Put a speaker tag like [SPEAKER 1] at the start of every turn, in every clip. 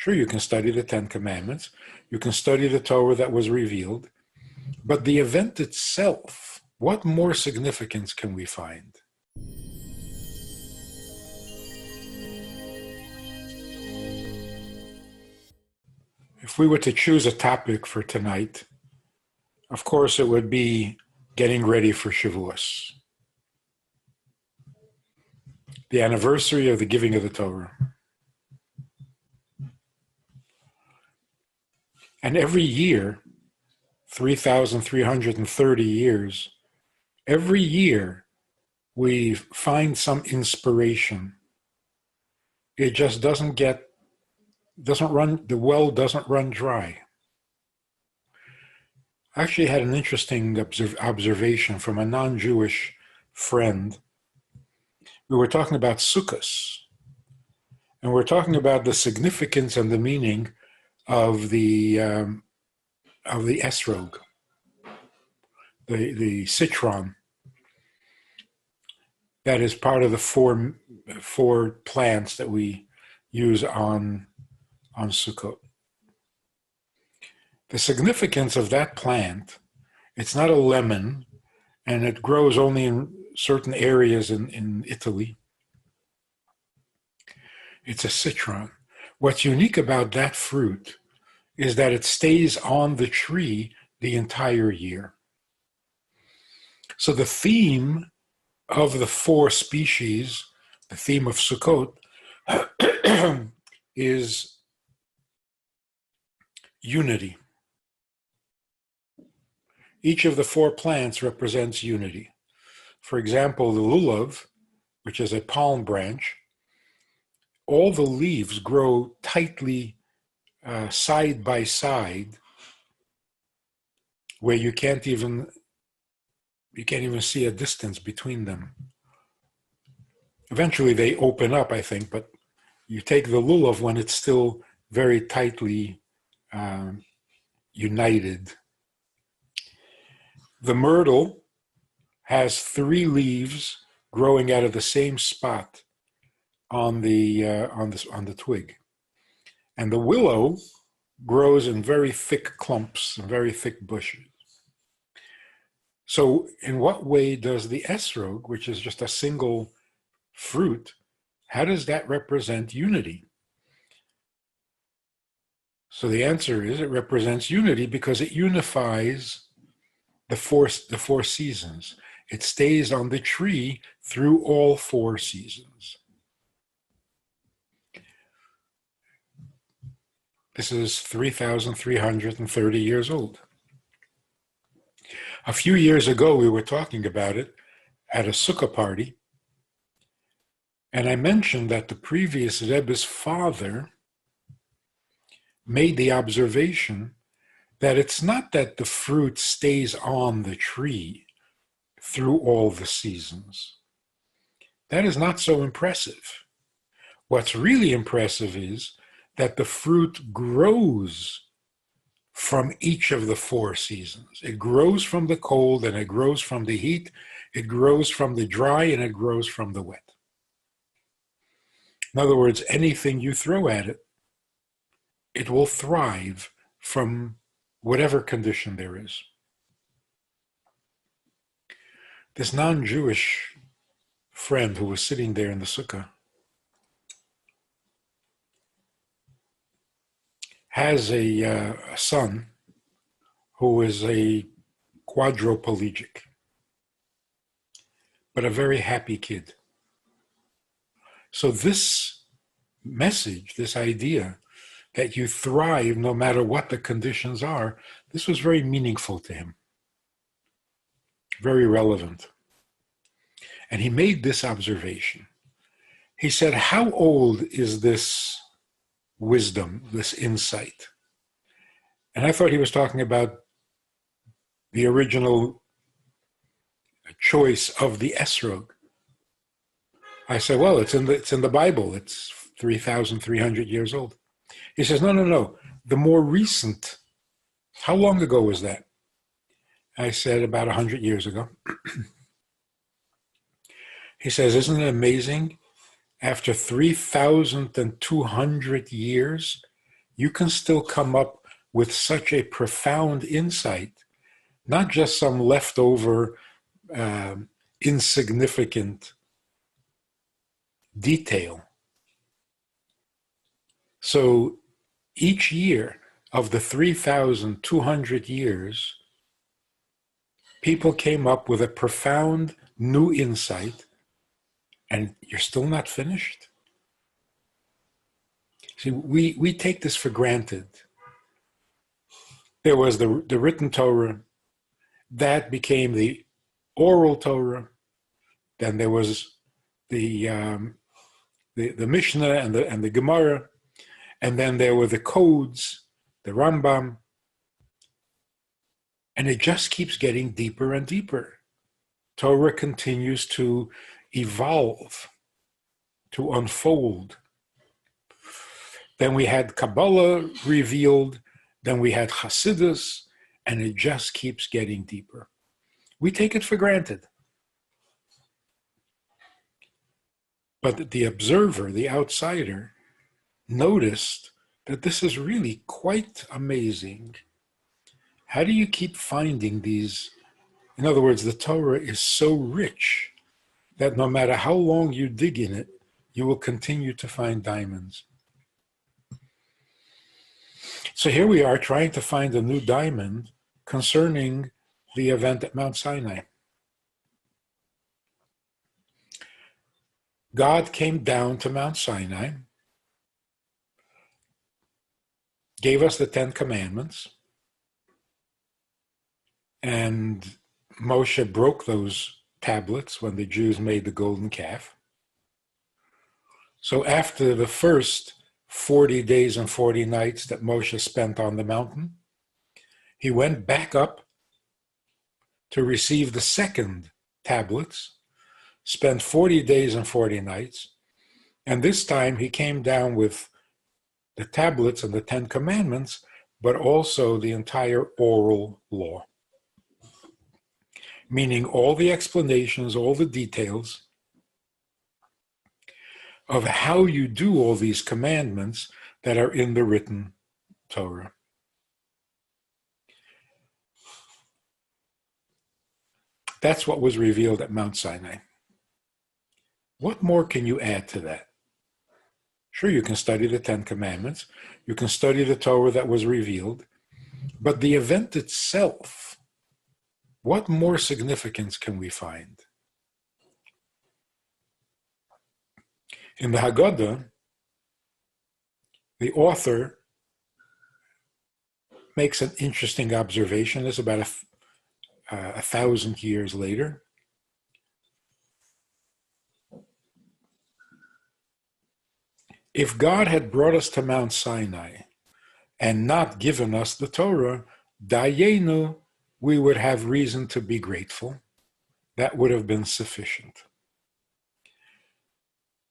[SPEAKER 1] Sure, you can study the Ten Commandments. You can study the Torah that was revealed. But the event itself, what more significance can we find? If we were to choose a topic for tonight, of course it would be getting ready for Shavuot, the anniversary of the giving of the Torah. And every year, 3,330 years, every year we find some inspiration. It just the well doesn't run dry. I actually had an interesting observation from a non-Jewish friend. We were talking about Sukkot, and we're talking about the significance and the meaning of the esrog, the citron, that is part of the four plants that we use on Sukkot. The significance of that plant, it's not a lemon, and it grows only in certain areas in Italy. It's a citron. What's unique about that fruit is that it stays on the tree the entire year. So the theme of the four species, the theme of Sukkot, is unity. Each of the four plants represents unity. For example, the lulav, which is a palm branch, all the leaves grow tightly side by side, where you can't even see a distance between them. Eventually they open up, I think, but you take the lulav when it's still very tightly united. The myrtle has 3 leaves growing out of the same spot on the twig, and the willow grows in very thick clumps and very thick bushes. So, in what way does the esrog, which is just a single fruit, how does that represent unity? So the answer is it represents unity because it unifies the four seasons. It stays on the tree through all 4 seasons. This is 3,330 years old. A few years ago, we were talking about it at a sukkah party, and I mentioned that the previous Rebbe's father made the observation that it's not that the fruit stays on the tree through all the seasons. That is not so impressive. What's really impressive is that the fruit grows from each of the 4 seasons. It grows from the cold and it grows from the heat. It grows from the dry and it grows from the wet. In other words, anything you throw at it, it will thrive from whatever condition there is. This non-Jewish friend who was sitting there in the sukkah has a son who is a quadriplegic, but a very happy kid. So this message, this idea that you thrive no matter what the conditions are, this was very meaningful to him, very relevant. And he made this observation. He said, how old is this wisdom, this insight? And I thought he was talking about the original choice of the esrog. I said, well, it's in the Bible. It's 3,300 years old. He says, no. The more recent, how long ago was that? I said, about 100 years ago. He says, isn't it amazing? After 3,200 years, you can still come up with such a profound insight, not just some leftover insignificant detail. So each year of the 3,200 years, people came up with a profound new insight, and you're still not finished. See, we take this for granted. There was the written Torah, that became the oral Torah. Then there was the Mishnah and the Gemara, and then there were the codes, the Rambam, and it just keeps getting deeper and deeper. Torah continues to evolve, to unfold. Then we had Kabbalah revealed, then we had Hasidus, and it just keeps getting deeper. We take it for granted. But the observer, the outsider, noticed that this is really quite amazing. How do you keep finding these? In other words, the Torah is so rich that no matter how long you dig in it, you will continue to find diamonds. So here we are trying to find a new diamond concerning the event at Mount Sinai. God came down to Mount Sinai, gave us the 10 Commandments, and Moshe broke those tablets when the Jews made the golden calf. So after the first 40 days and 40 nights that Moshe spent on the mountain, he went back up to receive the second tablets, spent 40 days and 40 nights, and this time he came down with the tablets and the 10 Commandments, but also the entire oral law, meaning all the explanations, all the details of how you do all these commandments that are in the written Torah. That's what was revealed at Mount Sinai. What more can you add to that? Sure, you can study the 10 Commandments, you can study the Torah that was revealed, but the event itself, what more significance can we find? In the Haggadah, the author makes an interesting observation. It's about 1,000 years later. If God had brought us to Mount Sinai and not given us the Torah, dayenu, we would have reason to be grateful. That would have been sufficient.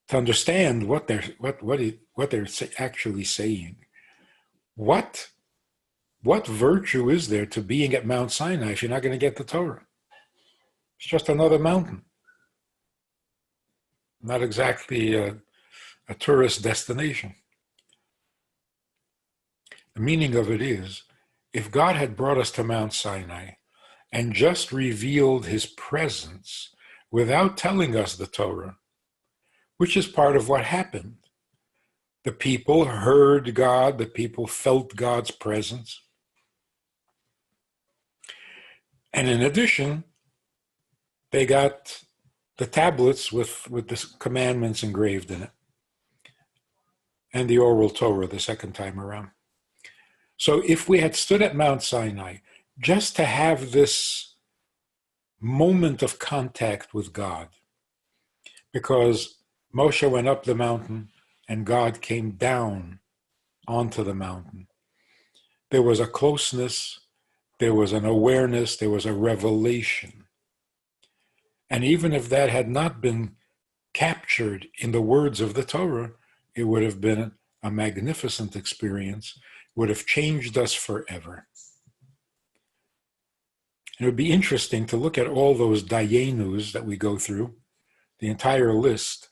[SPEAKER 1] To understand what they're actually saying, what virtue is there to being at Mount Sinai if you're not going to get the Torah? It's just another mountain, not exactly a tourist destination. The meaning of it is, if God had brought us to Mount Sinai and just revealed his presence without telling us the Torah, which is part of what happened. The people heard God, the people felt God's presence. And in addition, they got the tablets with the commandments engraved in it, and the oral Torah the second time around. So if we had stood at Mount Sinai just to have this moment of contact with God, because Moshe went up the mountain and God came down onto the mountain. There was a closeness, there was an awareness, there was a revelation. And even if that had not been captured in the words of the Torah, it would have been a magnificent experience, would have changed us forever. It would be interesting to look at all those dayenus that we go through, the entire list,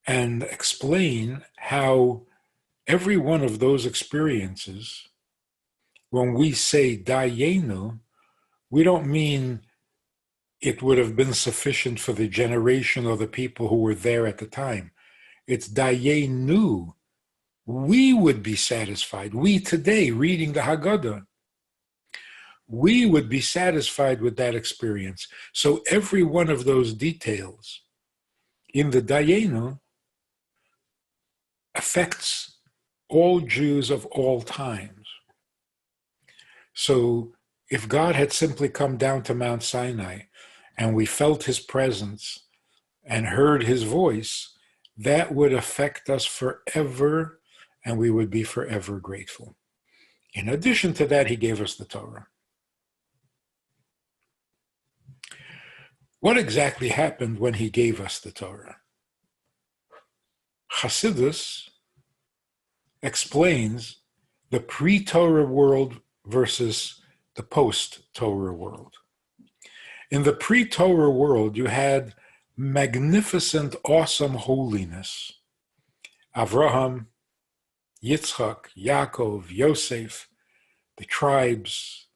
[SPEAKER 1] and explain how every one of those experiences, when we say dayenu, we don't mean it would have been sufficient for the generation or the people who were there at the time. It's dayenu. We would be satisfied. We today, reading the Haggadah, we would be satisfied with that experience. So every one of those details in the dayenu affects all Jews of all times. So if God had simply come down to Mount Sinai and we felt his presence and heard his voice, that would affect us forever, and we would be forever grateful. In addition to that, he gave us the Torah. What exactly happened when he gave us the Torah? Chassidus explains the pre-Torah world versus the post-Torah world. In the pre-Torah world, you had magnificent, awesome holiness. Avraham, Yitzchak, Yaakov, Yosef, the tribes,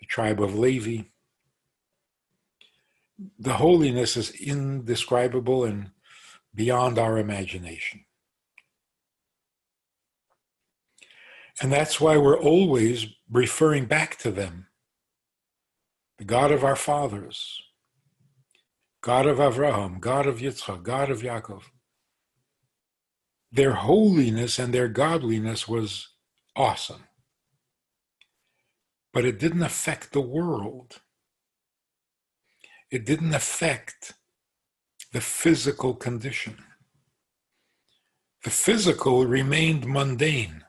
[SPEAKER 1] the tribe of Levi. The holiness is indescribable and beyond our imagination. And that's why we're always referring back to them. The God of our fathers, God of Avraham, God of Yitzchak, God of Yaakov. Their holiness and their godliness was awesome. But it didn't affect the world. It didn't affect the physical condition. The physical remained mundane.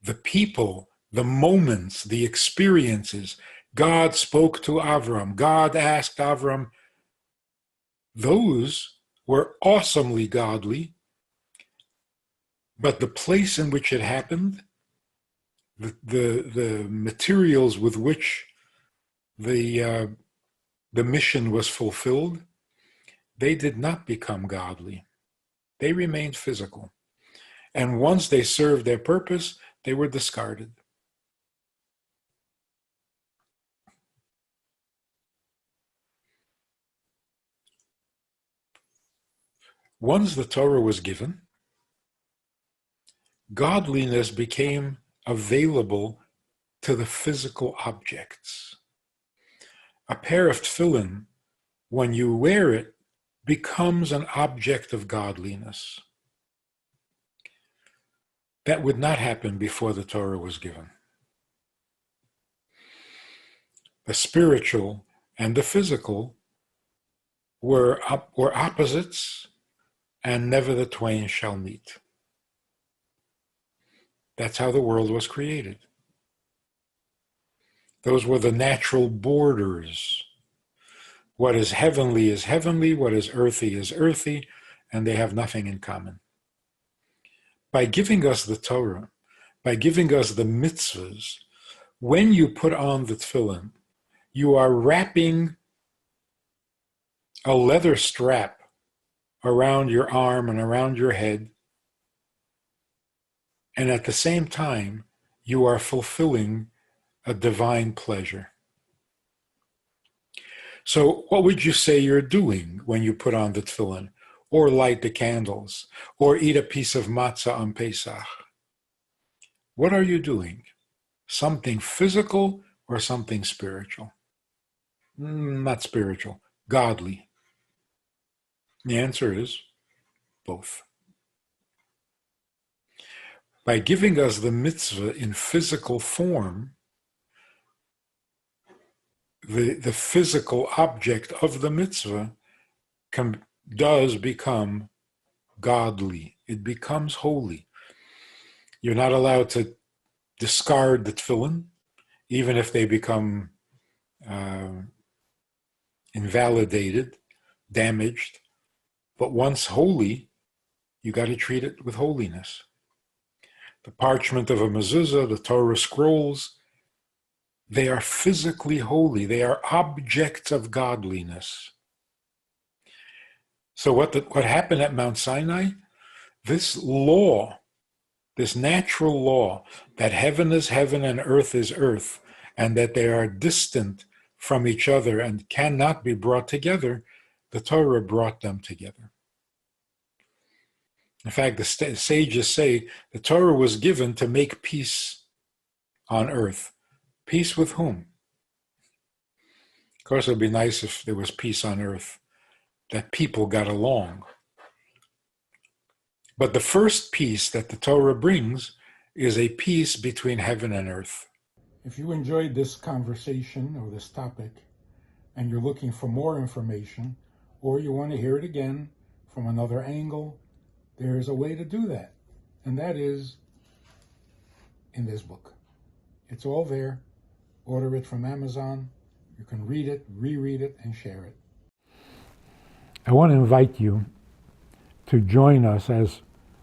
[SPEAKER 1] The people, the moments, the experiences, God spoke to Avram, God asked Avram, those were awesomely godly, but the place in which it happened, the materials with which the mission was fulfilled, they did not become godly. They remained physical. And once they served their purpose, they were discarded. Once the Torah was given, godliness became available to the physical objects. A pair of tefillin, when you wear it, becomes an object of godliness. That would not happen before the Torah was given. The spiritual and the physical were opposites, and never the twain shall meet. That's how the world was created. Those were the natural borders. What is heavenly, what is earthy, and they have nothing in common. By giving us the Torah, by giving us the mitzvahs, when you put on the tefillin, you are wrapping a leather strap around your arm and around your head, and at the same time, you are fulfilling a divine pleasure. So what would you say you're doing when you put on the tefillin, or light the candles, or eat a piece of matzah on Pesach? What are you doing? Something physical or something spiritual? Not spiritual, godly. The answer is both. By giving us the mitzvah in physical form, the physical object of the mitzvah does become godly. It becomes holy. You're not allowed to discard the tefillin, even if they become invalidated, damaged. But once holy, you got to treat it with holiness. The parchment of a mezuzah, the Torah scrolls, they are physically holy. They are objects of godliness. So what happened at Mount Sinai? This law this natural law that heaven is heaven and earth is earth, and that they are distant from each other and cannot be brought together, the Torah brought them together. In fact, the sages say the Torah was given to make peace on earth. Peace with whom? Of course, it would be nice if there was peace on earth, that people got along. But the first peace that the Torah brings is a peace between heaven and earth. If you enjoyed this conversation or this topic, and you're looking for more information, or you want to hear it again from another angle, there's a way to do that. And that is in this book. It's all there. Order it from Amazon. You can read it, reread it, and share it. I want to invite you to join us as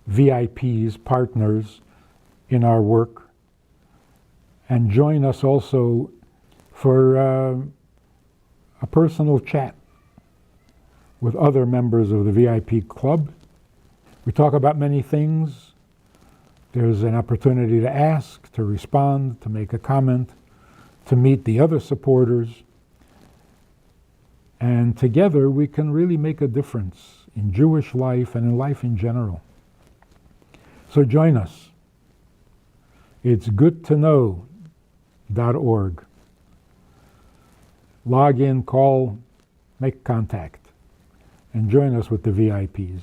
[SPEAKER 1] VIPs, partners in our work, and join us also for a personal chat with other members of the VIP club. We talk about many things. There's an opportunity to ask, to respond, to make a comment, to meet the other supporters. And together we can really make a difference in Jewish life and in life in general. So join us. It's goodtoknow.org. Log in, call, make contact, and join us with the VIPs.